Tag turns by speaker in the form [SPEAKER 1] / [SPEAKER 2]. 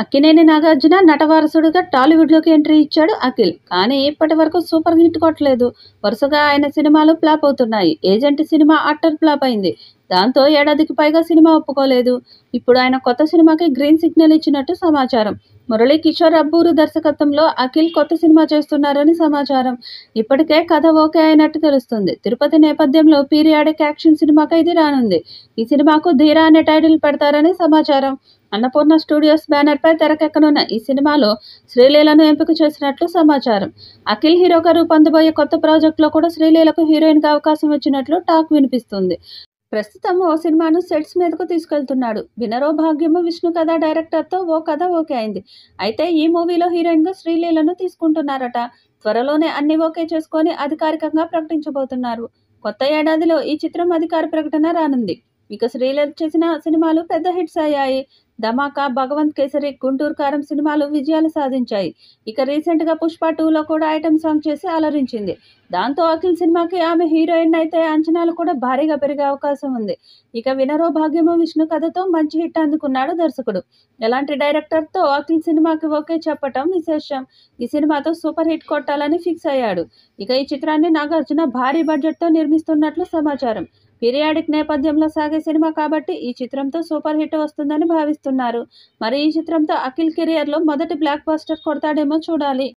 [SPEAKER 1] Akkineni Nagarjuna నటవారసుడిగా టాలీవుడ్లోకి entry ఇచ్చాడు అఖిల్. కానీ ఇప్పటి వరకు సూపర్ హిట్ కొట్టలేదు. వరుసగా ఆయన సినిమాలు ఫ్లాప్ అవుతున్నాయి. ఏజెంట్ సినిమా అట్టర్ ఫ్లాప్ అయింది. దాంతో ఏడాదికి పైగా సినిమా ఒప్పుకోలేదు. ఇప్పుడు ఆయన కొత్త సినిమాకి గ్రీన్ సిగ్నల్ ఇచ్చినట్టు సమాచారం. మురళీ కిషోర్ అబ్బూరు దర్శకత్వంలో అఖిల్ కొత్త సినిమా చేస్తున్నారని సమాచారం. ఇప్పటికే కథ ఓకే అయినట్టు తెలుస్తుంది. తిరుపతి నేపథ్యంలో పీరియాడిక్ యాక్షన్ సినిమాగా ఇది రానుంది. ఈ సినిమాకు ధీరా అనే టైటిల్ పెడతారని సమాచారం. అన్నపూర్ణ స్టూడియోస్ బ్యానర్పై తెరకెక్కనున్న ఈ సినిమాలో శ్రీలీలను ఎంపిక చేసినట్లు సమాచారం. అఖిల్ హీరోగా రూపొందబోయే కొత్త ప్రాజెక్టులో కూడా శ్రీలీలకు హీరోయిన్గా అవకాశం వచ్చినట్లు టాక్ వినిపిస్తుంది. ప్రస్తుతం ఓ సినిమాను సెట్స్ మీదకు తీసుకెళ్తున్నాడు. వినరో భాగ్యము విష్ణు కథ డైరెక్టర్తో ఓ కథ ఓకే అయింది. అయితే ఈ మూవీలో హీరోయిన్గా శ్రీలీలను తీసుకుంటున్నారట. త్వరలోనే అన్ని ఓకే చేసుకొని అధికారికంగా ప్రకటించబోతున్నారు. కొత్త ఏడాదిలో ఈ చిత్రం అధికార ప్రకటన రానుంది. ఇక శ్రీలీల చేసిన సినిమాలు పెద్ద హిట్స్ అయ్యాయి. ధమాకా, భగవంత్ కేసరి, గుంటూరు కారం సినిమాలు విజయాలు సాధించాయి. ఇక రీసెంట్గా పుష్ప 2లో కూడా ఐటెం సాంగ్ చేసి అలరించింది. దాంతో అఖిల్ సినిమాకి ఆమె హీరోయిన్ అయితే అంచనాలు కూడా భారీగా పెరిగే అవకాశం ఉంది. ఇక వినరో భాగ్యము విష్ణు కథతో మంచి హిట్ అందుకున్నాడు దర్శకుడు. ఎలాంటి డైరెక్టర్తో అఖిల్ సినిమాకి ఓకే చెప్పటం విశేషం. ఈ సినిమాతో సూపర్ హిట్ కొట్టాలని ఫిక్స్ అయ్యాడు. ఇక ఈ చిత్రాన్ని నాగార్జున భారీ బడ్జెట్తో నిర్మిస్తున్నట్లు సమాచారం. పీరియాడిక్ నేపథ్యంలో సాగే సినిమా కాబట్టి ఈ చిత్రంతో సూపర్ హిట్ వస్తుందని భావిస్తున్నారు. మరి ఈ చిత్రంతో అఖిల్ కెరియర్లో మొదటి బ్లాక్ బస్టర్ కొడతాడేమో చూడాలి.